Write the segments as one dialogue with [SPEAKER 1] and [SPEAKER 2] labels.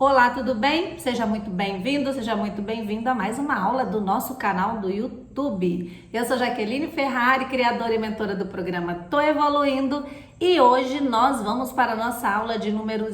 [SPEAKER 1] Olá, tudo bem? Seja muito bem-vindo, seja muito bem-vinda a mais uma aula do nosso canal do YouTube. Eu sou Jaqueline Ferrari, criadora e mentora do programa Tô Evoluindo, e hoje nós vamos para a nossa aula de número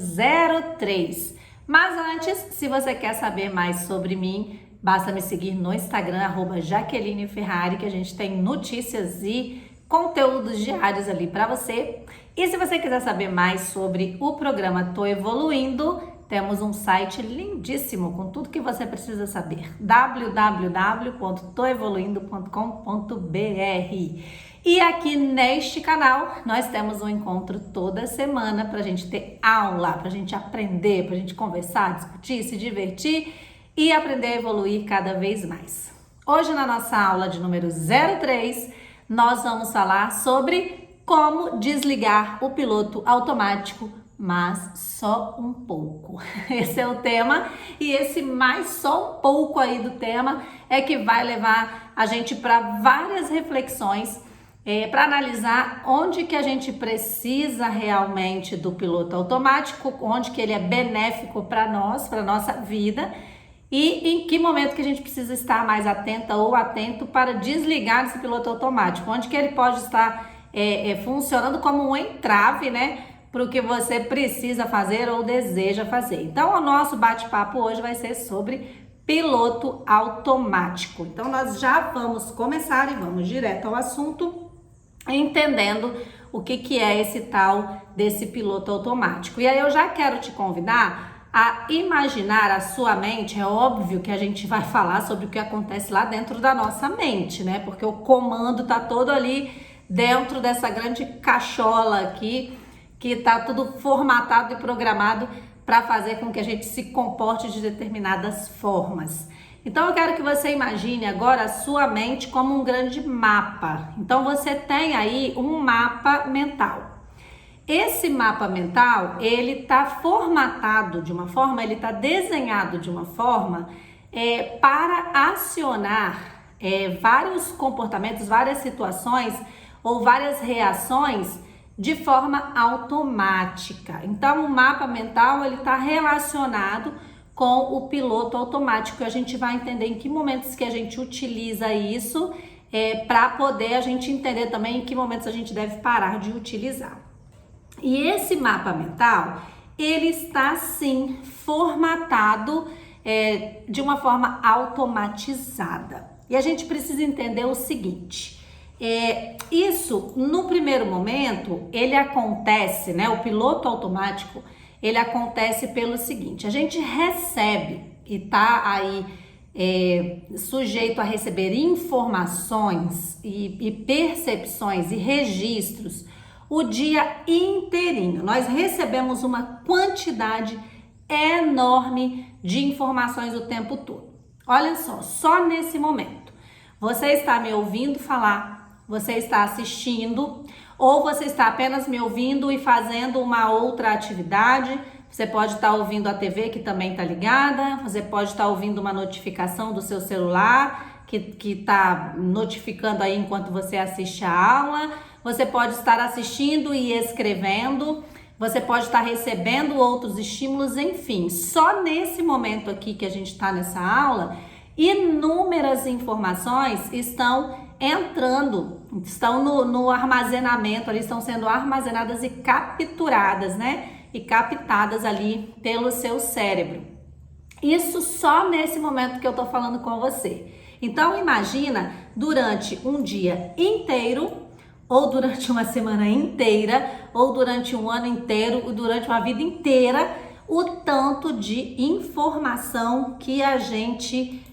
[SPEAKER 1] 03. Mas antes, se você quer saber mais sobre mim, basta me seguir no Instagram, @Jaqueline Ferrari, que a gente tem notícias e conteúdos diários ali para você. E se você quiser saber mais sobre o programa Tô Evoluindo, temos um site lindíssimo com tudo que você precisa saber, www.toevoluindo.com.br. E aqui neste canal nós temos um encontro toda semana para a gente ter aula, para a gente aprender, para a gente conversar, discutir, se divertir e aprender a evoluir cada vez mais. Hoje na nossa aula de número 03, nós vamos falar sobre como desligar o piloto automático, mas só um pouco. Esse é o tema, e esse mais só um pouco aí do tema é que vai levar a gente para várias reflexões, para analisar onde que a gente precisa realmente do piloto automático, onde que ele é benéfico para nós, para nossa vida, e em que momento que a gente precisa estar mais atenta ou atento para desligar esse piloto automático, onde que ele pode estar funcionando como um entrave, né, para o que você precisa fazer ou deseja fazer. Então, o nosso bate-papo hoje vai ser sobre piloto automático. Então, nós já vamos começar e vamos direto ao assunto, entendendo o que é esse tal desse piloto automático. E aí eu já quero te convidar a imaginar a sua mente. É óbvio que a gente vai falar sobre o que acontece lá dentro da nossa mente, né? Porque o comando tá todo ali dentro dessa grande cachola aqui, que tá tudo formatado e programado para fazer com que a gente se comporte de determinadas formas. Então eu quero que você imagine agora a sua mente como um grande mapa. Então você tem aí um mapa mental. Esse mapa mental, ele tá formatado de uma forma, ele tá desenhado de uma forma para acionar vários comportamentos, várias situações ou várias reações de forma automática. Então, o mapa mental, ele está relacionado com o piloto automático. A gente vai entender em que momentos que a gente utiliza isso, para poder a gente entender também em que momentos a gente deve parar de utilizar. E esse mapa mental, ele está sim formatado de uma forma automatizada. E a gente precisa entender o seguinte: isso no primeiro momento ele acontece, né? O piloto automático, ele acontece pelo seguinte: a gente recebe e tá aí sujeito a receber informações e percepções e registros o dia inteirinho. Nós recebemos uma quantidade enorme de informações o tempo todo. Olha só nesse momento você está me ouvindo falar, você está assistindo, ou você está apenas me ouvindo e fazendo uma outra atividade. Você pode estar ouvindo a TV, que também está ligada, você pode estar ouvindo uma notificação do seu celular que está notificando aí enquanto você assiste a aula. Você pode estar assistindo e escrevendo, você pode estar recebendo outros estímulos, enfim. Só nesse momento aqui que a gente está nessa aula, inúmeras informações estão entrando, estão no armazenamento, ali estão sendo armazenadas e capturadas, né? E captadas ali pelo seu cérebro. Isso só nesse momento que eu tô falando com você. Então imagina durante um dia inteiro, ou durante uma semana inteira, ou durante um ano inteiro, ou durante uma vida inteira, o tanto de informação que a gente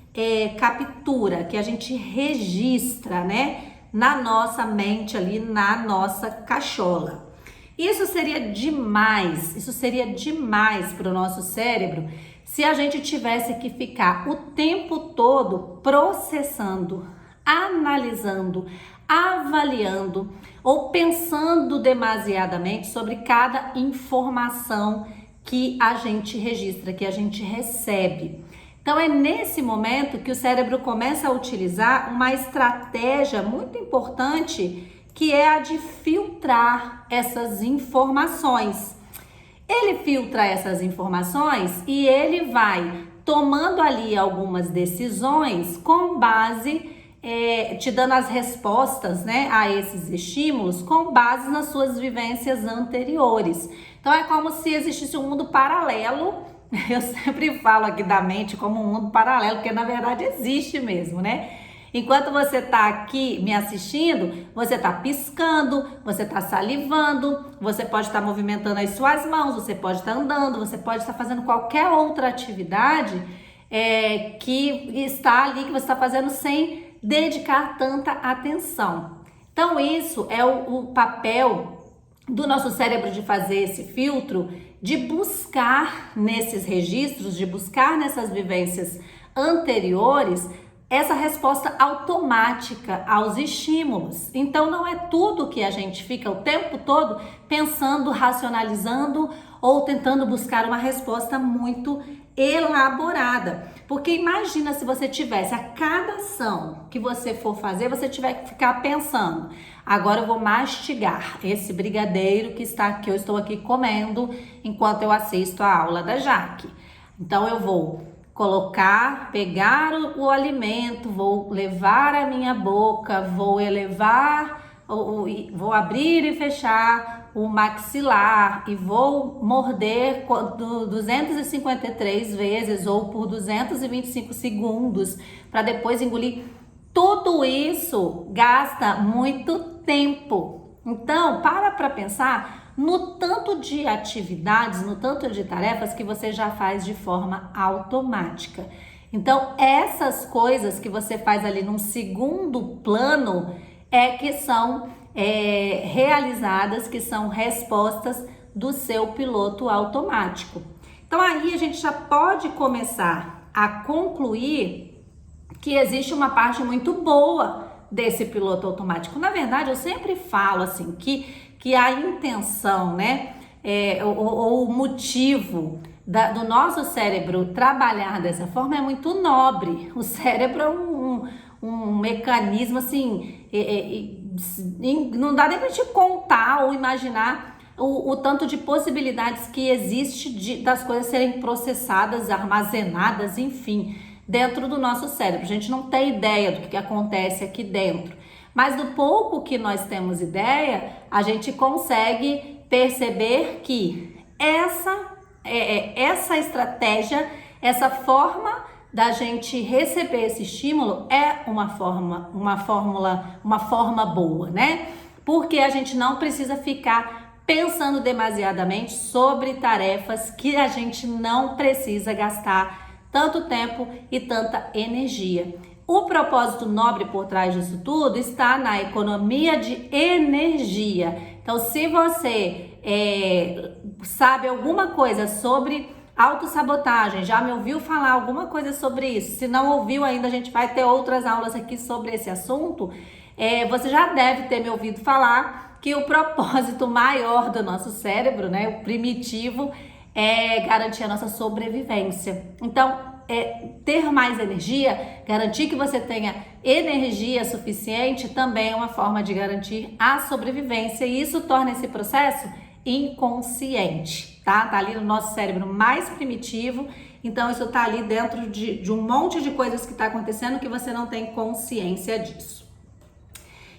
[SPEAKER 1] captura, que a gente registra, né, na nossa mente ali, na nossa cachola. Isso seria demais para o nosso cérebro se a gente tivesse que ficar o tempo todo processando, analisando, avaliando ou pensando demasiadamente sobre cada informação que a gente registra, que a gente recebe. Então é nesse momento que o cérebro começa a utilizar uma estratégia muito importante, que é a de filtrar essas informações. Ele filtra essas informações e ele vai tomando ali algumas decisões com base, te dando as respostas, né, a esses estímulos com base nas suas vivências anteriores. Então é como se existisse um mundo paralelo. Eu sempre falo aqui da mente como um mundo paralelo, porque na verdade existe mesmo, né? Enquanto você está aqui me assistindo, você está piscando, você está salivando, você pode estar movimentando as suas mãos, você pode estar andando, você pode estar fazendo qualquer outra atividade que está ali, que você está fazendo sem dedicar tanta atenção. Então isso é o papel do nosso cérebro de fazer esse filtro, de buscar nesses registros, de buscar nessas vivências anteriores essa resposta automática aos estímulos. Então não é tudo que a gente fica o tempo todo pensando, racionalizando ou tentando buscar uma resposta muito elaborada. Porque imagina se você tivesse a cada ação que você for fazer, você tiver que ficar pensando: agora eu vou mastigar esse brigadeiro que eu estou aqui comendo enquanto eu assisto a aula da Jaque. Então eu vou pegar o alimento, vou levar a minha boca, vou abrir e fechar o maxilar e vou morder 253 vezes ou por 225 segundos para depois engolir. Tudo isso gasta muito tempo. Então, para pensar no tanto de atividades, no tanto de tarefas que você já faz de forma automática. Então, essas coisas que você faz ali num segundo plano que são realizadas, que são respostas do seu piloto automático. Então, aí a gente já pode começar a concluir que existe uma parte muito boa desse piloto automático. Na verdade, eu sempre falo assim que a intenção, né, o motivo do nosso cérebro trabalhar dessa forma é muito nobre. O cérebro é um mecanismo assim, não dá nem pra te contar ou imaginar o tanto de possibilidades que existe das coisas serem processadas, armazenadas, enfim, dentro do nosso cérebro. A gente não tem ideia do que acontece aqui dentro. Mas do pouco que nós temos ideia, a gente consegue perceber que essa estratégia, essa forma da gente receber esse estímulo é uma forma boa, né? Porque a gente não precisa ficar pensando demasiadamente sobre tarefas que a gente não precisa gastar tanto tempo e tanta energia. O propósito nobre por trás disso tudo está na economia de energia. Então, se você sabe alguma coisa sobre autossabotagem, já me ouviu falar alguma coisa sobre isso, se não ouviu ainda, a gente vai ter outras aulas aqui sobre esse assunto, você já deve ter me ouvido falar que o propósito maior do nosso cérebro, né, o primitivo, é garantir a nossa sobrevivência. Então, ter mais energia, garantir que você tenha energia suficiente também é uma forma de garantir a sobrevivência, e isso torna esse processo inconsciente, tá? Tá ali no nosso cérebro mais primitivo, então isso tá ali dentro de um monte de coisas que tá acontecendo que você não tem consciência disso.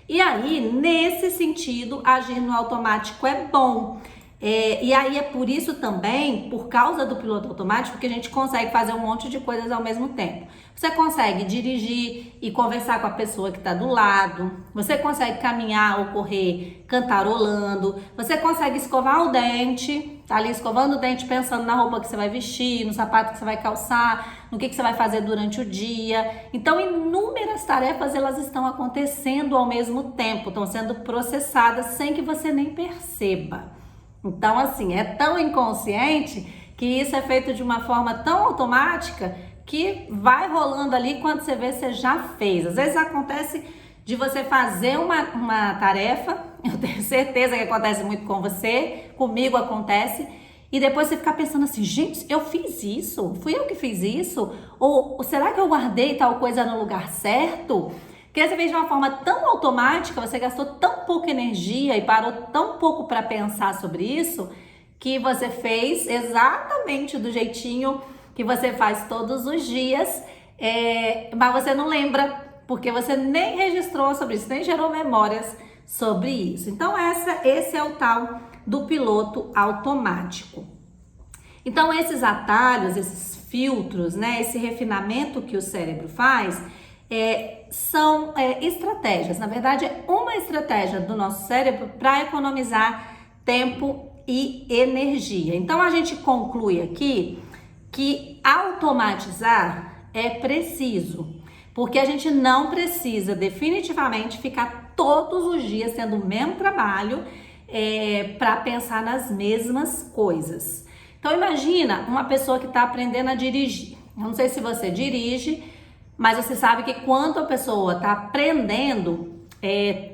[SPEAKER 1] E aí, nesse sentido, agir no automático é bom. E aí é por isso também, por causa do piloto automático, que a gente consegue fazer um monte de coisas ao mesmo tempo. Você consegue dirigir e conversar com a pessoa que está do lado, você consegue caminhar ou correr cantarolando, você consegue escovar o dente, tá ali escovando o dente pensando na roupa que você vai vestir, no sapato que você vai calçar, no que você vai fazer durante o dia. Então, inúmeras tarefas elas estão acontecendo ao mesmo tempo, estão sendo processadas sem que você nem perceba. Então, assim, é tão inconsciente que isso é feito de uma forma tão automática que vai rolando ali, quando você vê, você já fez. Às vezes acontece de você fazer uma tarefa, eu tenho certeza que acontece muito com você, comigo acontece, e depois você ficar pensando assim, gente, eu fiz isso? Fui eu que fiz isso? Ou será que eu guardei tal coisa no lugar certo? Porque você fez de uma forma tão automática, você gastou tão pouca energia e parou tão pouco para pensar sobre isso, que você fez exatamente do jeitinho que você faz todos os dias, mas você não lembra, porque você nem registrou sobre isso, nem gerou memórias sobre isso. Então esse é o tal do piloto automático. Então esses atalhos, esses filtros, né, esse refinamento que o cérebro faz, são estratégias. Na verdade, é uma estratégia do nosso cérebro para economizar tempo e energia. Então a gente conclui aqui que automatizar é preciso, porque a gente não precisa definitivamente ficar todos os dias tendo o mesmo trabalho para pensar nas mesmas coisas. Então imagina uma pessoa que está aprendendo a dirigir. Eu não sei se você dirige, mas você sabe que quando a pessoa está aprendendo,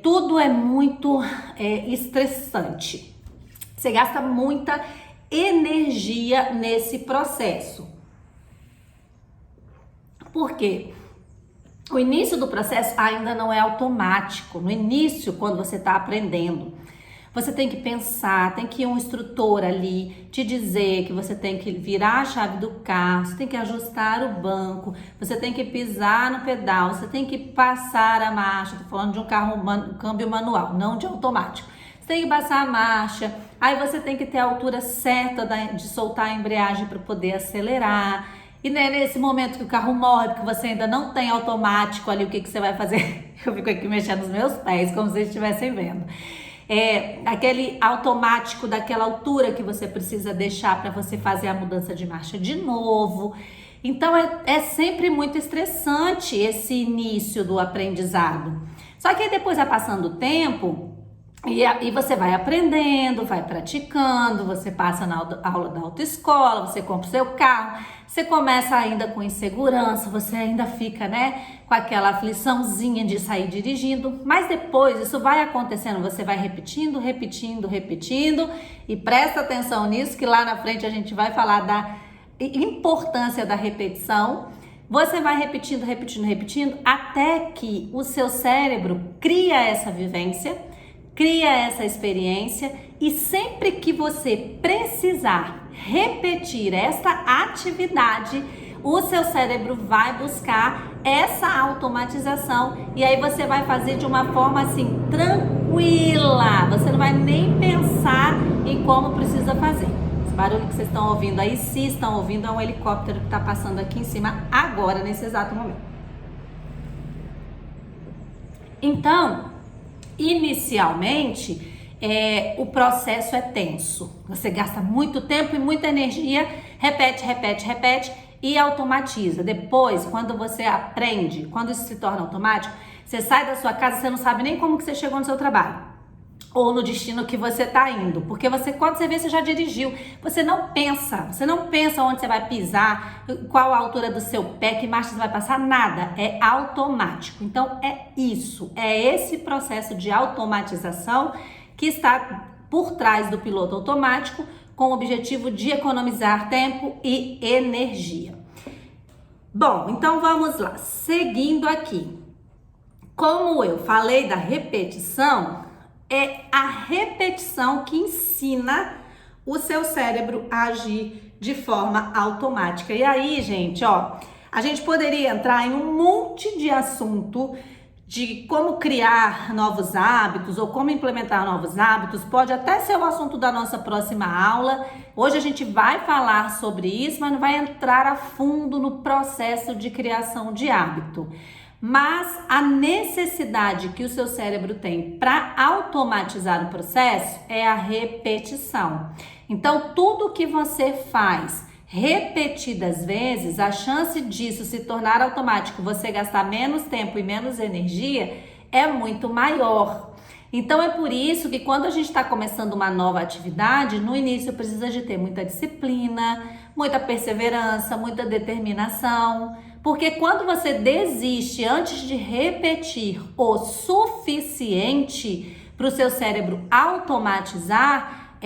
[SPEAKER 1] tudo é muito estressante. Você gasta muita energia nesse processo. Por quê? O início do processo ainda não é automático. No início, quando você está aprendendo, você tem que pensar, tem que ir um instrutor ali te dizer que você tem que virar a chave do carro, você tem que ajustar o banco, você tem que pisar no pedal, você tem que passar a marcha. Tô falando de um carro câmbio manual, não de automático. Você tem que passar a marcha, aí você tem que ter a altura certa de soltar a embreagem para poder acelerar. E nesse momento que o carro morre, porque você ainda não tem automático ali, o que você vai fazer? Eu fico aqui mexendo nos meus pés, como se vocês estivessem vendo. Aquele automático daquela altura que você precisa deixar para você fazer a mudança de marcha de novo. Então é sempre muito estressante esse início do aprendizado. Só que aí depois vai passando o tempo e você vai aprendendo, vai praticando, você passa na aula da autoescola, você compra o seu carro, você começa ainda com insegurança, você ainda fica, com aquela afliçãozinha de sair dirigindo, mas depois isso vai acontecendo, você vai repetindo, e presta atenção nisso, que lá na frente a gente vai falar da importância da repetição. Você vai repetindo, até que o seu cérebro cria essa vivência, cria essa experiência, e sempre que você precisar repetir esta atividade, o seu cérebro vai buscar essa automatização, e aí você vai fazer de uma forma assim tranquila, você não vai nem pensar em como precisa fazer. Esse barulho que vocês estão ouvindo aí, se estão ouvindo, é um helicóptero que está passando aqui em cima agora, nesse exato momento. Então, inicialmente, o processo é tenso. Você gasta muito tempo e muita energia, repete e automatiza. Depois, quando você aprende, quando isso se torna automático, você sai da sua casa, você não sabe nem como que você chegou no seu trabalho ou no destino que você está indo, porque quando você vê, você já dirigiu. Você não pensa onde você vai pisar, qual a altura do seu pé, que marcha você vai passar, nada, é automático. Então é esse processo de automatização que está por trás do piloto automático, com o objetivo de economizar tempo e energia. Bom, então vamos lá, seguindo aqui. Como eu falei da repetição, é a repetição que ensina o seu cérebro a agir de forma automática. E aí, gente, a gente poderia entrar em um monte de assunto de como criar novos hábitos ou como implementar novos hábitos. Pode até ser o assunto da nossa próxima aula. Hoje a gente vai falar sobre isso, mas não vai entrar a fundo no processo de criação de hábito. Mas a necessidade que o seu cérebro tem para automatizar o processo é a repetição. Então, tudo que você faz repetidas vezes, a chance disso se tornar automático, você gastar menos tempo e menos energia, é muito maior. Então é por isso que quando a gente está começando uma nova atividade, no início precisa de ter muita disciplina, muita perseverança, muita determinação, porque quando você desiste antes de repetir o suficiente para o seu cérebro automatizar,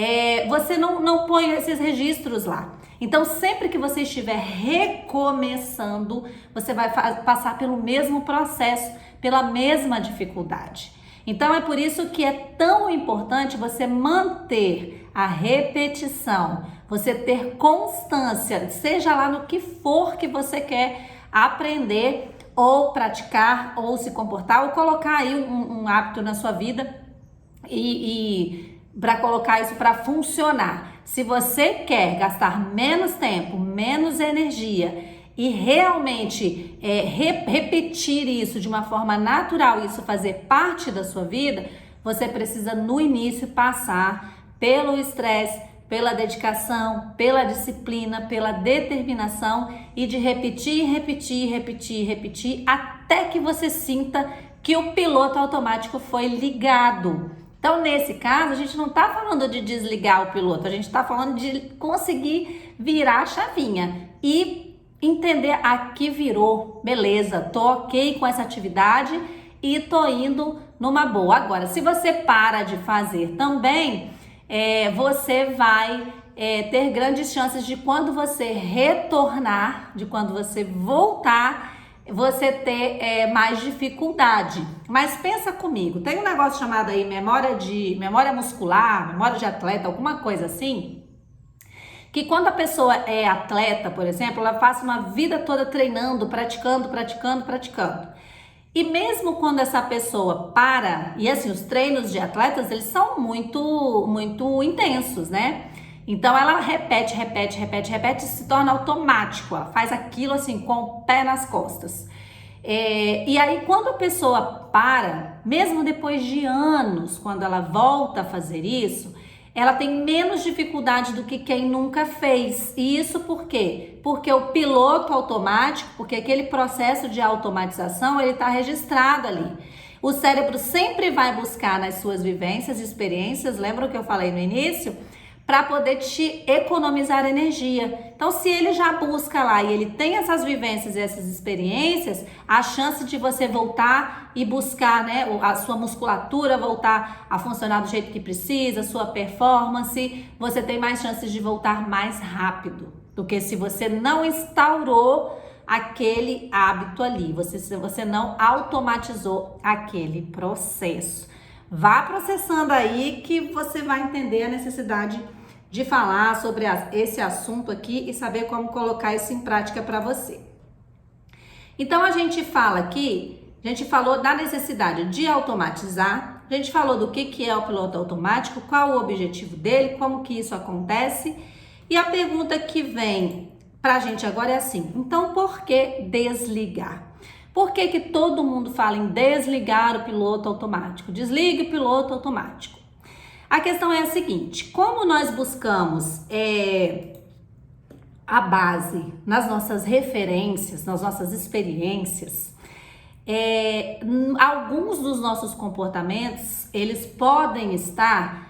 [SPEAKER 1] você não põe esses registros lá. Então, sempre que você estiver recomeçando, você vai passar pelo mesmo processo, pela mesma dificuldade. Então é por isso que é tão importante você manter a repetição, você ter constância, seja lá no que for que você quer aprender ou praticar ou se comportar ou colocar aí um hábito na sua vida e para colocar isso para funcionar. Se você quer gastar menos tempo, menos energia e realmente repetir isso de uma forma natural, isso fazer parte da sua vida, você precisa no início passar pelo estresse, pela dedicação, pela disciplina, pela determinação e de repetir, repetir, repetir, repetir até que você sinta que o piloto automático foi ligado. Então, nesse caso, a gente não está falando de desligar o piloto, a gente está falando de conseguir virar a chavinha e entender aqui virou, beleza, tô ok com essa atividade e tô indo numa boa. Agora, se você para de fazer também, você vai ter grandes chances de quando você retornar, de quando você voltar, você ter mais dificuldade. Mas pensa comigo, tem um negócio chamado aí memória muscular, memória de atleta, alguma coisa assim, que quando a pessoa é atleta, por exemplo, ela passa uma vida toda treinando, praticando. E mesmo quando essa pessoa para, e assim, os treinos de atletas, eles são muito intensos, né? Então ela repete, e se torna automático, ela faz aquilo assim com o pé nas costas. E aí quando a pessoa para, mesmo depois de anos, quando ela volta a fazer isso, ela tem menos dificuldade do que quem nunca fez. E isso por quê? Porque o piloto automático, porque aquele processo de automatização, ele está registrado ali. O cérebro sempre vai buscar nas suas vivências e experiências, lembra o que eu falei no início? Para poder te economizar energia. Então, se ele já busca lá e ele tem essas vivências e essas experiências, a chance de você voltar e buscar, né, a sua musculatura voltar a funcionar do jeito que precisa, a sua performance, você tem mais chances de voltar mais rápido do que se você não instaurou aquele hábito ali, você não automatizou aquele processo. Vá processando aí que você vai entender a necessidade de falar sobre esse assunto aqui e saber como colocar isso em prática para você. Então a gente fala aqui, a gente falou da necessidade de automatizar, a gente falou do que é o piloto automático, qual o objetivo dele, como que isso acontece. E a pergunta que vem pra gente agora é assim, então por que desligar? Por que todo mundo fala em desligar o piloto automático? Desligue o piloto automático. A questão é a seguinte, como nós buscamos a base nas nossas referências, nas nossas experiências, alguns dos nossos comportamentos, eles podem estar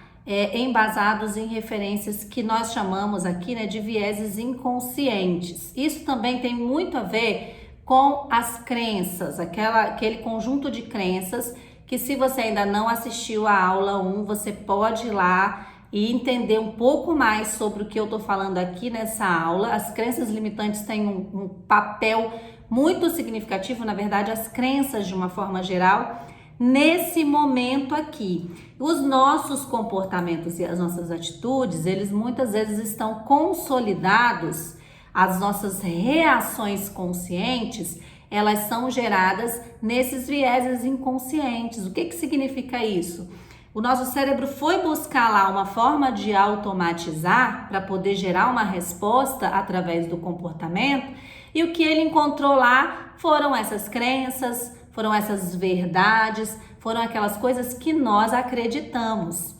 [SPEAKER 1] embasados em referências que nós chamamos aqui, né, de vieses inconscientes. Isso também tem muito a ver com as crenças, aquele conjunto de crenças que, se você ainda não assistiu a aula 1, você pode ir lá e entender um pouco mais sobre o que eu tô falando aqui nessa aula. As crenças limitantes têm um papel muito significativo, na verdade, as crenças de uma forma geral, nesse momento aqui. Os nossos comportamentos e as nossas atitudes, eles muitas vezes estão consolidados. As nossas reações conscientes, elas são geradas nesses vieses inconscientes. O que significa isso? O nosso cérebro foi buscar lá uma forma de automatizar para poder gerar uma resposta através do comportamento, e o que ele encontrou lá foram essas crenças, foram essas verdades, foram aquelas coisas que nós acreditamos.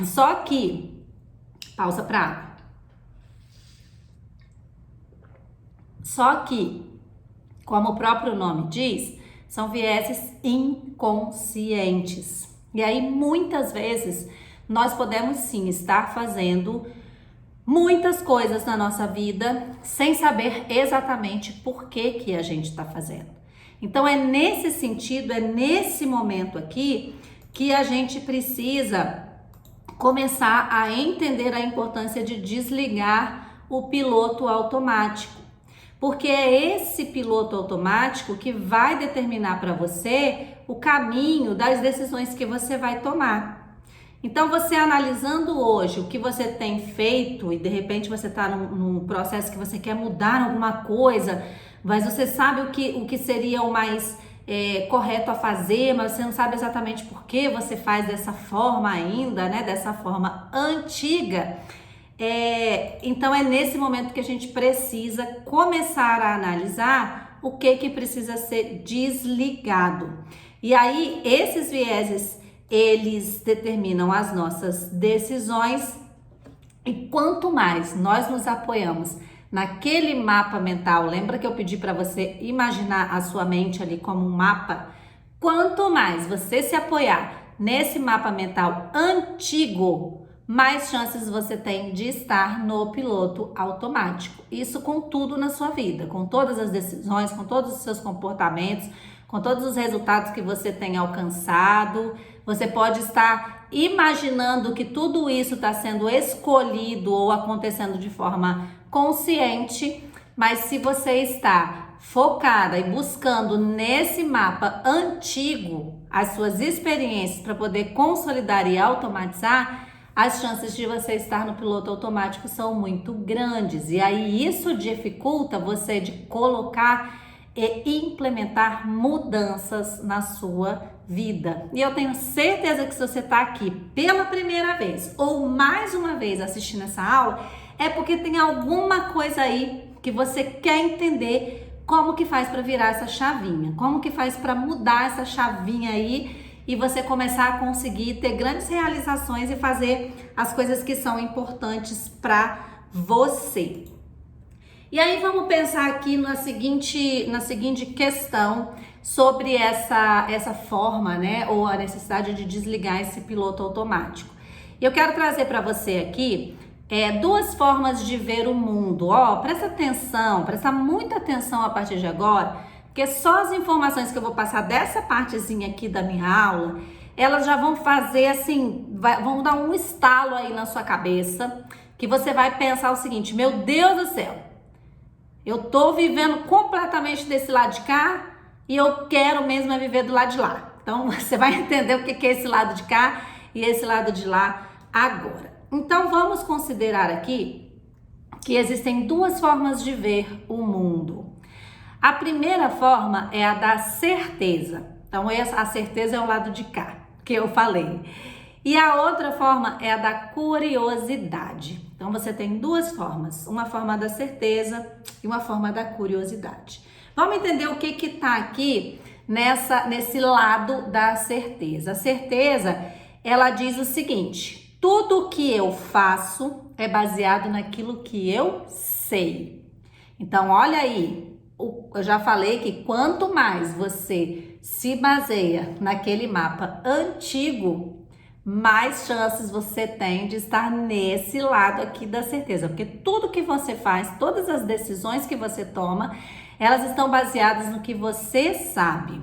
[SPEAKER 1] Só que, pausa para água. Só que, como o próprio nome diz, são vieses inconscientes. E aí, muitas vezes, nós podemos sim estar fazendo muitas coisas na nossa vida sem saber exatamente por que a gente está fazendo. Então, é nesse sentido, é nesse momento aqui que a gente precisa começar a entender a importância de desligar o piloto automático. porque é esse piloto automático que vai determinar para você o caminho das decisões que você vai tomar. Então, você analisando hoje o que você tem feito e de repente você está num processo que você quer mudar alguma coisa, mas você sabe o que seria o mais correto a fazer, mas você não sabe exatamente por que você faz dessa forma ainda, né? Dessa forma antiga. Então é nesse momento que a gente precisa começar a analisar o que precisa ser desligado. E aí esses vieses, eles determinam as nossas decisões, e quanto mais nós nos apoiamos naquele mapa mental, lembra que eu pedi para você imaginar a sua mente ali como um mapa? Quanto mais você se apoiar nesse mapa mental antigo, mais chances você tem de estar no piloto automático. Isso com tudo na sua vida, com todas as decisões, com todos os seus comportamentos, com todos os resultados que você tem alcançado. Você pode estar imaginando que tudo isso está sendo escolhido ou acontecendo de forma consciente, mas se você está focada e buscando nesse mapa antigo as suas experiências para poder consolidar e automatizar, as chances de você estar no piloto automático são muito grandes. E aí isso dificulta você de colocar e implementar mudanças na sua vida. E eu tenho certeza que se você está aqui pela primeira vez ou mais uma vez assistindo essa aula, é porque tem alguma coisa aí que você quer entender como que faz para virar essa chavinha, como que faz para mudar essa chavinha aí e você começar a conseguir ter grandes realizações e fazer as coisas que são importantes para você. E aí vamos pensar aqui na seguinte questão sobre essa forma, né, ou a necessidade de desligar esse piloto automático. E eu quero trazer para você aqui duas formas de ver o mundo. Presta atenção, presta muita atenção a partir de agora, porque só as informações que eu vou passar dessa partezinha aqui da minha aula, elas já vão fazer assim, vão dar um estalo aí na sua cabeça, que você vai pensar o seguinte: meu Deus do céu, eu tô vivendo completamente desse lado de cá e eu quero mesmo viver do lado de lá. Então você vai entender o que é esse lado de cá e esse lado de lá agora. Então vamos considerar aqui que existem duas formas de ver o mundo. A primeira forma é a da certeza. Então a certeza é o lado de cá, que eu falei. E a outra forma é a da curiosidade. Então você tem duas formas, uma forma da certeza e uma forma da curiosidade. Vamos entender o que tá aqui nesse lado da certeza. A certeza, ela diz o seguinte: tudo que eu faço é baseado naquilo que eu sei. Então olha aí, eu já falei que quanto mais você se baseia naquele mapa antigo, mais chances você tem de estar nesse lado aqui da certeza, porque tudo que você faz, todas as decisões que você toma, elas estão baseadas no que você sabe.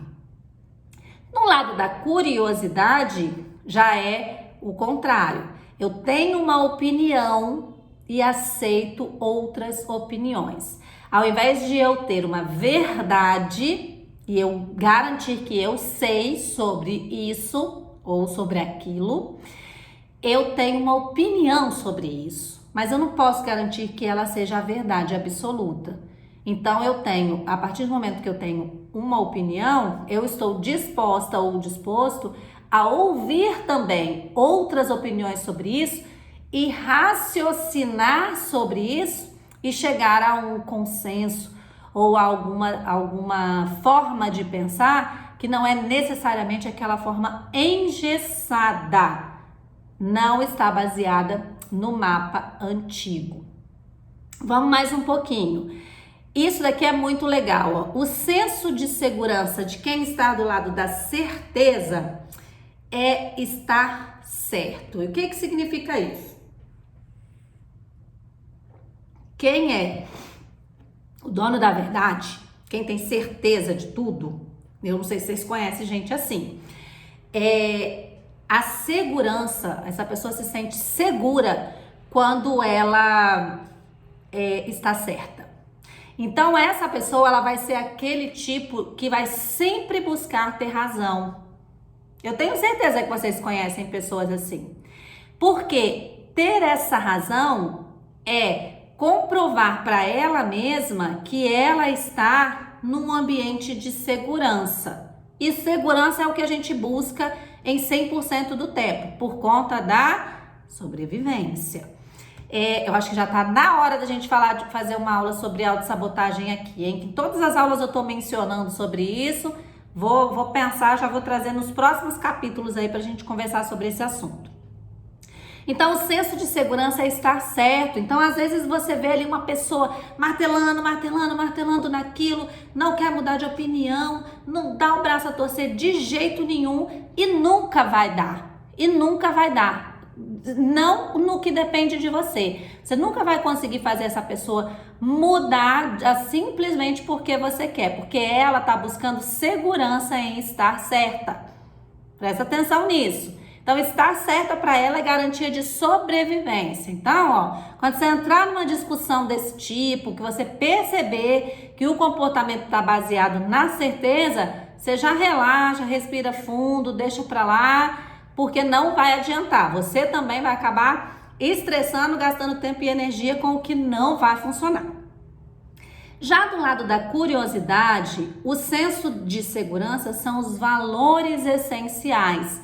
[SPEAKER 1] No lado da curiosidade, já é o contrário. Eu tenho uma opinião e aceito outras opiniões. Ao invés de eu ter uma verdade e eu garantir que eu sei sobre isso ou sobre aquilo, eu tenho uma opinião sobre isso, mas eu não posso garantir que ela seja a verdade absoluta. Então a partir do momento que eu tenho uma opinião, eu estou disposta ou disposto a ouvir também outras opiniões sobre isso e raciocinar sobre isso e chegar a um consenso ou alguma forma de pensar que não é necessariamente aquela forma engessada, não está baseada no mapa antigo. Vamos mais um pouquinho. Isso daqui é muito legal, ó. O senso de segurança de quem está do lado da certeza é estar certo. E o que significa isso? Quem é o dono da verdade, quem tem certeza de tudo, eu não sei se vocês conhecem gente assim, a segurança, essa pessoa se sente segura quando ela está certa. Então essa pessoa, ela vai ser aquele tipo que vai sempre buscar ter razão. Eu tenho certeza que vocês conhecem pessoas assim. Porque ter essa razão é comprovar para ela mesma que ela está num ambiente de segurança. E segurança é o que a gente busca em 100% do tempo, por conta da sobrevivência. Eu acho que já tá na hora da gente fazer uma aula sobre autossabotagem aqui, hein? Em todas as aulas eu tô mencionando sobre isso. Vou pensar, já vou trazer nos próximos capítulos aí pra gente conversar sobre esse assunto. Então, o senso de segurança é estar certo. Então, às vezes você vê ali uma pessoa martelando naquilo, não quer mudar de opinião, não dá o braço a torcer de jeito nenhum e nunca vai dar. Não no que depende de você. Você nunca vai conseguir fazer essa pessoa mudar simplesmente porque você quer, porque ela tá buscando segurança em estar certa. Presta atenção nisso. Então, estar certa para ela é garantia de sobrevivência. Então, quando você entrar numa discussão desse tipo, que você perceber que o comportamento está baseado na certeza, você já relaxa, respira fundo, deixa para lá, porque não vai adiantar. Você também vai acabar estressando, gastando tempo e energia com o que não vai funcionar. Já do lado da curiosidade, o senso de segurança são os valores essenciais.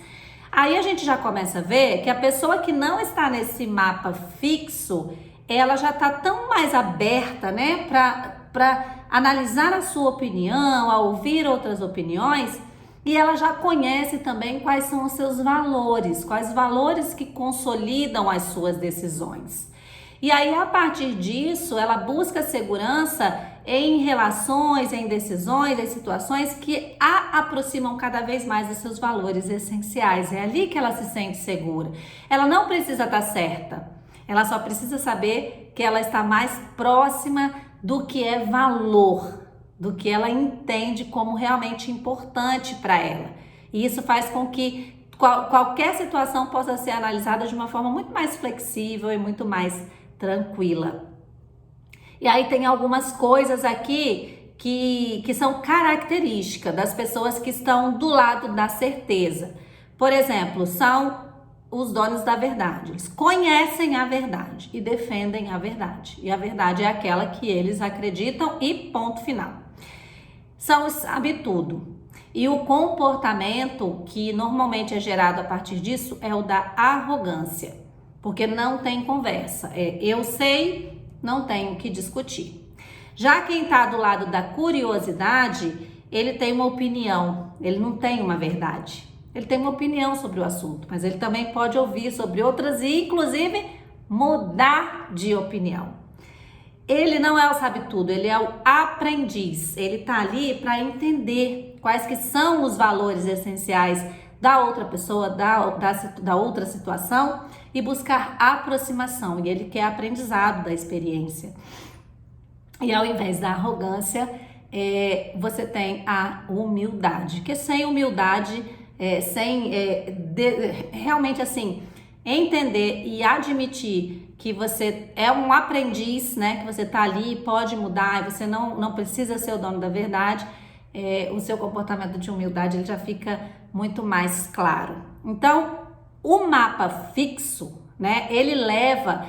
[SPEAKER 1] Aí a gente já começa a ver que a pessoa que não está nesse mapa fixo, ela já está tão mais aberta, né, para analisar a sua opinião, a ouvir outras opiniões, e ela já conhece também quais são os seus valores, quais valores que consolidam as suas decisões. E aí, a partir disso, ela busca segurança em relações, em decisões, em situações que a aproximam cada vez mais dos seus valores essenciais. É ali que ela se sente segura. Ela não precisa estar certa. Ela só precisa saber que ela está mais próxima do que é valor, do que ela entende como realmente importante para ela. E isso faz com que qualquer situação possa ser analisada de uma forma muito mais flexível e muito mais tranquila. E aí tem algumas coisas aqui que são características das pessoas que estão do lado da certeza. Por exemplo, são os donos da verdade. Eles conhecem a verdade e defendem a verdade. E a verdade é aquela que eles acreditam e ponto final. São os sabe tudo. E o comportamento que normalmente é gerado a partir disso é o da arrogância. Porque não tem conversa. Eu sei, não tenho que discutir. Já quem está do lado da curiosidade, ele tem uma opinião, ele não tem uma verdade. Ele tem uma opinião sobre o assunto, mas ele também pode ouvir sobre outras e, inclusive, mudar de opinião. Ele não é o sabe-tudo, ele é o aprendiz. Ele tá ali para entender quais que são os valores essenciais da outra pessoa, da outra situação e buscar aproximação. E ele quer aprendizado da experiência. E ao invés da arrogância, você tem a humildade. Porque sem humildade, realmente assim, entender e admitir que você é um aprendiz, né? Que você tá ali, pode mudar, e você não precisa ser o dono da verdade, o seu comportamento de humildade ele já fica muito mais claro. Então, o mapa fixo, né? Ele leva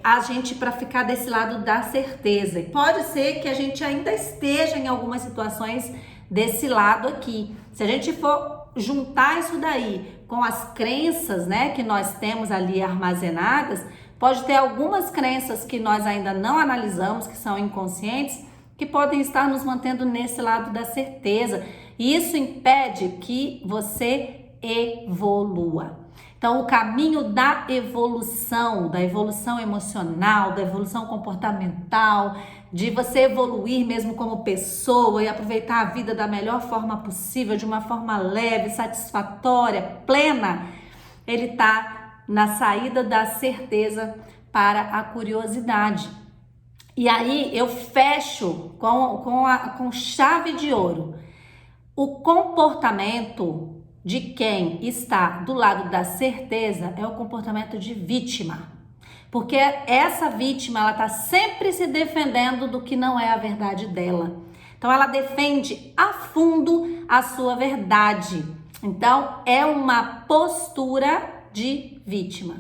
[SPEAKER 1] a gente para ficar desse lado da certeza. E pode ser que a gente ainda esteja em algumas situações desse lado aqui. Se a gente for juntar isso daí com as crenças, né, que nós temos ali armazenadas, pode ter algumas crenças que nós ainda não analisamos, que são inconscientes, que podem estar nos mantendo nesse lado da certeza. E isso impede que você evolua. Então, o caminho da evolução emocional, da evolução comportamental, de você evoluir mesmo como pessoa e aproveitar a vida da melhor forma possível, de uma forma leve, satisfatória, plena, ele tá na saída da certeza para a curiosidade. E aí eu fecho com chave de ouro. O comportamento de quem está do lado da certeza é o comportamento de vítima. Porque essa vítima, ela tá sempre se defendendo do que não é a verdade dela. Então ela defende a fundo a sua verdade. Então é uma postura de vítima.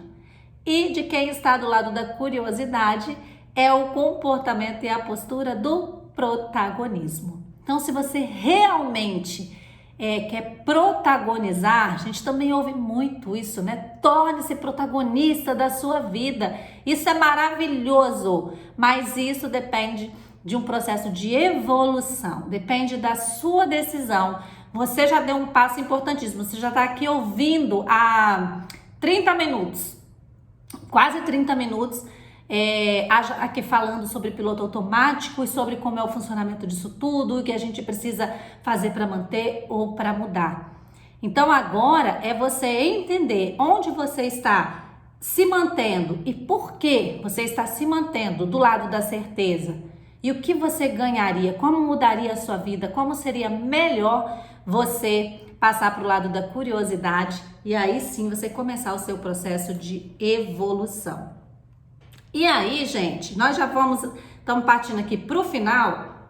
[SPEAKER 1] E de quem está do lado da curiosidade é o comportamento e a postura do protagonismo. Então, se você realmente quer protagonizar, a gente também ouve muito isso, né? Torne-se protagonista da sua vida. Isso é maravilhoso, mas isso depende de um processo de evolução, depende da sua decisão. Você já deu um passo importantíssimo, você já está aqui ouvindo há 30 minutos, quase 30 minutos, aqui falando sobre piloto automático e sobre como é o funcionamento disso tudo, o que a gente precisa fazer para manter ou para mudar. Então agora é você entender onde você está se mantendo e por que você está se mantendo do lado da certeza e o que você ganharia, como mudaria a sua vida, como seria melhor você passar para o lado da curiosidade e aí sim você começar o seu processo de evolução. E aí, gente, nós já estamos partindo aqui para o final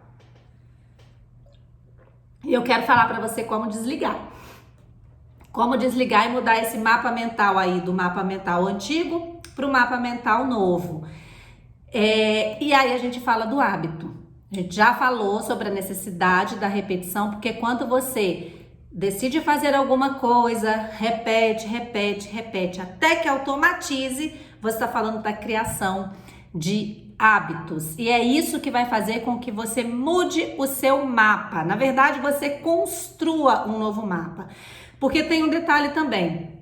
[SPEAKER 1] e eu quero falar para você como desligar. Como desligar e mudar esse mapa mental aí, do mapa mental antigo para o mapa mental novo. E aí a gente fala do hábito. A gente já falou sobre a necessidade da repetição, porque quando você decide fazer alguma coisa, repete, até que automatize, você está falando da criação de hábitos. E é isso que vai fazer com que você mude o seu mapa. Na verdade, você construa um novo mapa. Porque tem um detalhe também.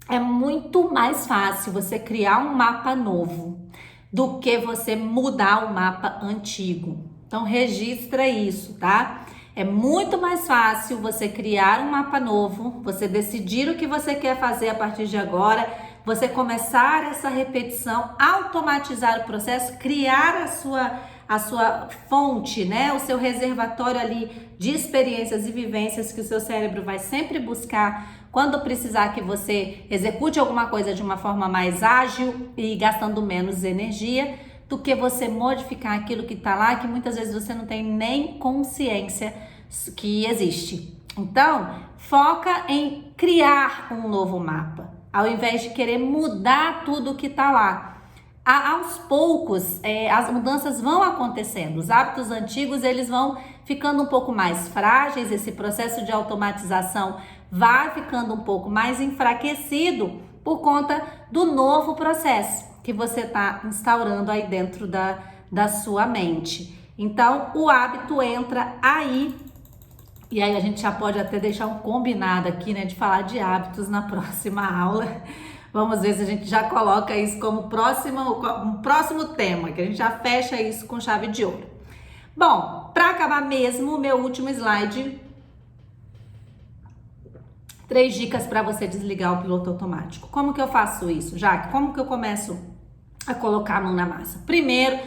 [SPEAKER 1] É muito mais fácil você criar um mapa novo do que você mudar o mapa antigo. Então, registra isso, tá? É muito mais fácil você criar um mapa novo, você decidir o que você quer fazer a partir de agora, você começar essa repetição, automatizar o processo, criar a sua fonte, né? O seu reservatório ali de experiências e vivências que o seu cérebro vai sempre buscar quando precisar que você execute alguma coisa de uma forma mais ágil e gastando menos energia, do que você modificar aquilo que está lá, que muitas vezes você não tem nem consciência que existe. Então, foca em criar um novo mapa, ao invés de querer mudar tudo que está lá. Aos poucos, as mudanças vão acontecendo, os hábitos antigos eles vão ficando um pouco mais frágeis, esse processo de automatização vai ficando um pouco mais enfraquecido por conta do novo processo que você está instaurando aí dentro da sua mente. Então, o hábito entra aí, e aí a gente já pode até deixar um combinado aqui, né, de falar de hábitos na próxima aula. Vamos ver se a gente já coloca isso como um próximo tema, que a gente já fecha isso com chave de ouro. Bom, para acabar mesmo, o meu último slide, 3 dicas para você desligar o piloto automático. Como que eu faço isso, Jaque? Como que eu começo a colocar a mão na massa? Primeiro,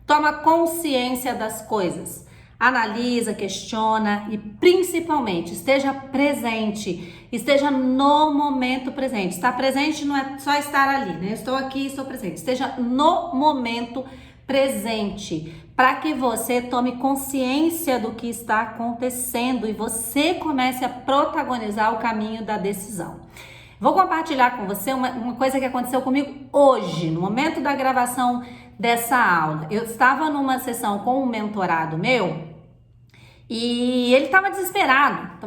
[SPEAKER 1] toma consciência das coisas. Analisa, questiona e principalmente esteja presente, esteja no momento presente. Estar presente não é só estar ali, né? Estou aqui, estou presente. Esteja no momento presente, para que você tome consciência do que está acontecendo e você comece a protagonizar o caminho da decisão. Vou compartilhar com você uma coisa que aconteceu comigo hoje, no momento da gravação dessa aula. Eu estava numa sessão com um mentorado meu e ele estava desesperado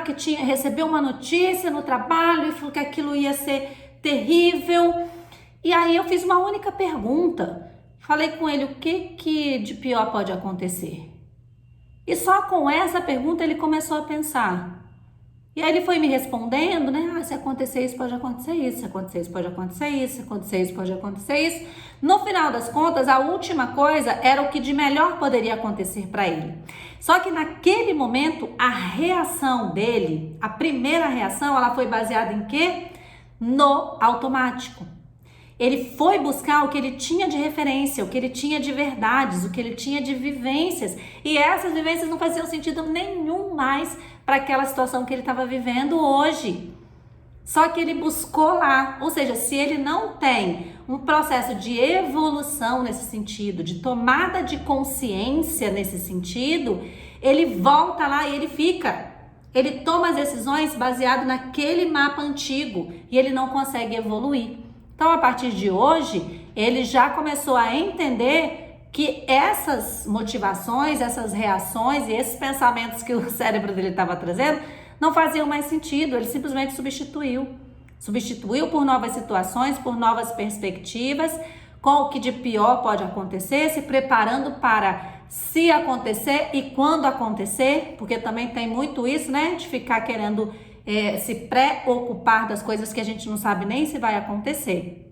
[SPEAKER 1] porque recebeu uma notícia no trabalho e falou que aquilo ia ser terrível. E aí eu fiz uma única pergunta, falei com ele o que de pior pode acontecer. E só com essa pergunta ele começou a pensar. E aí ele foi me respondendo, né? Se acontecer isso, pode acontecer isso. Se acontecer isso, pode acontecer isso. Se acontecer isso, pode acontecer isso. No final das contas, a última coisa era o que de melhor poderia acontecer para ele. Só que naquele momento, a reação dele, a primeira reação, ela foi baseada em quê? No automático. Ele foi buscar o que ele tinha de referência, o que ele tinha de verdades, o que ele tinha de vivências. E essas vivências não faziam sentido nenhum mais para aquela situação que ele estava vivendo hoje. Só que ele buscou lá, ou seja, se ele não tem um processo de evolução nesse sentido, de tomada de consciência nesse sentido, ele volta lá e ele fica. Ele toma as decisões baseado naquele mapa antigo e ele não consegue evoluir. Então, a partir de hoje, ele já começou a entender que essas motivações, essas reações e esses pensamentos que o cérebro dele estava trazendo não faziam mais sentido, ele simplesmente substituiu. Substituiu por novas situações, por novas perspectivas, com o que de pior pode acontecer, se preparando para se acontecer e quando acontecer, porque também tem muito isso, né, de ficar querendo se preocupar das coisas que a gente não sabe nem se vai acontecer.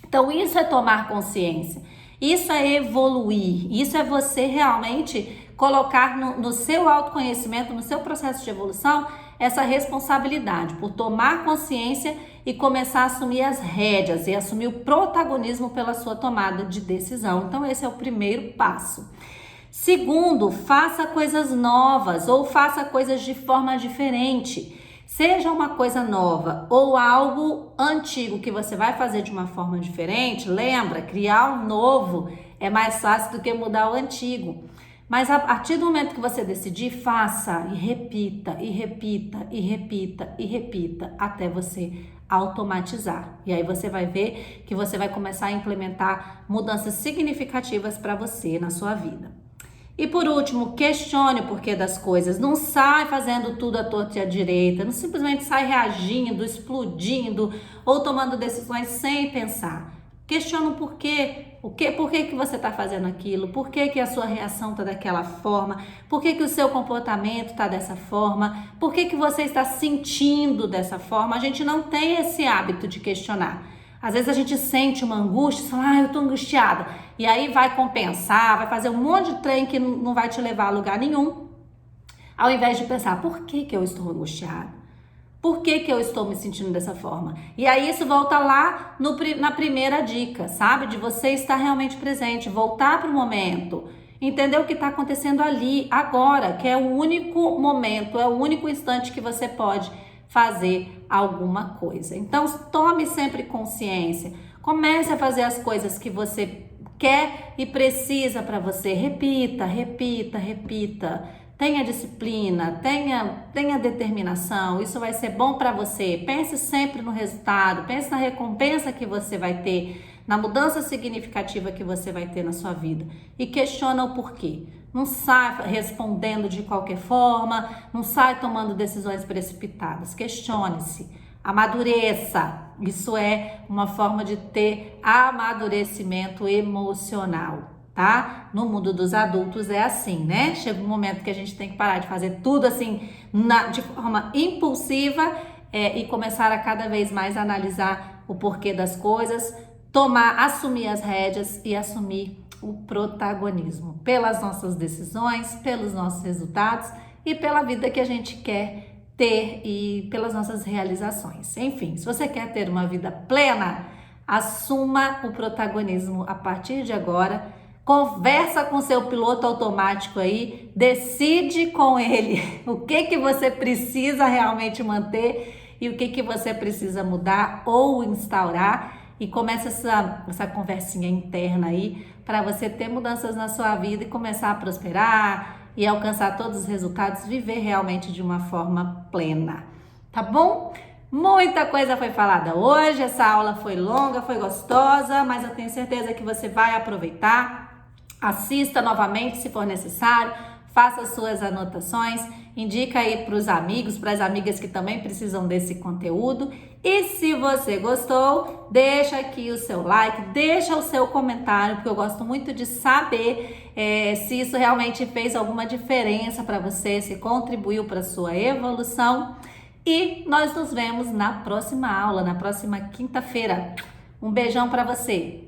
[SPEAKER 1] Então isso é tomar consciência, isso é evoluir, isso é você realmente colocar no seu autoconhecimento, no seu processo de evolução, essa responsabilidade por tomar consciência e começar a assumir as rédeas e assumir o protagonismo pela sua tomada de decisão. Então esse é o primeiro passo. Segundo, faça coisas novas ou faça coisas de forma diferente. Seja uma coisa nova ou algo antigo que você vai fazer de uma forma diferente, lembra, criar um novo é mais fácil do que mudar o antigo. Mas a partir do momento que você decidir, faça e repita, e repita, e repita, e repita, até você automatizar. E aí você vai ver que você vai começar a implementar mudanças significativas para você na sua vida. E por último, questione o porquê das coisas. Não sai fazendo tudo à torta e à direita, não simplesmente sai reagindo, explodindo ou tomando decisões sem pensar. Questiona o porquê. Por que que você está fazendo aquilo? Por que que a sua reação está daquela forma? Por que que o seu comportamento está dessa forma? Por que que você está sentindo dessa forma? A gente não tem esse hábito de questionar. Às vezes a gente sente uma angústia e fala, eu tô angustiada. E aí vai compensar, vai fazer um monte de trem que não vai te levar a lugar nenhum. Ao invés de pensar, por que que eu estou angustiada? Por que que eu estou me sentindo dessa forma? E aí isso volta lá na primeira dica, sabe? De você estar realmente presente, voltar para o momento, entender o que está acontecendo ali, agora, que é o único momento, é o único instante que você pode fazer alguma coisa. Então, tome sempre consciência, comece a fazer as coisas que você quer e precisa para você. Repita, repita, repita. Tenha disciplina, tenha determinação, isso vai ser bom para você. Pense sempre no resultado, pense na recompensa que você vai ter, na mudança significativa que você vai ter na sua vida. E questiona o porquê. Não sai respondendo de qualquer forma, não sai tomando decisões precipitadas. Questione-se, amadureça. Isso é uma forma de ter amadurecimento emocional. Tá? No mundo dos adultos é assim, né? Chega um momento que a gente tem que parar de fazer tudo assim de forma impulsiva e começar a cada vez mais analisar o porquê das coisas, assumir as rédeas e assumir o protagonismo pelas nossas decisões, pelos nossos resultados e pela vida que a gente quer ter e pelas nossas realizações. Enfim, se você quer ter uma vida plena, assuma o protagonismo a partir de agora. Conversa com seu piloto automático aí, decide com ele o que você precisa realmente manter e o que você precisa mudar ou instaurar e começa essa conversinha interna aí para você ter mudanças na sua vida e começar a prosperar e alcançar todos os resultados, viver realmente de uma forma plena, tá bom? Muita coisa foi falada hoje, essa aula foi longa, foi gostosa, mas eu tenho certeza que você vai aproveitar. Assista novamente se for necessário, faça suas anotações, indica aí para os amigos, para as amigas que também precisam desse conteúdo. E se você gostou, deixa aqui o seu like, deixa o seu comentário, porque eu gosto muito de saber se isso realmente fez alguma diferença para você, se contribuiu para a sua evolução. E nós nos vemos na próxima aula, na próxima quinta-feira. Um beijão para você!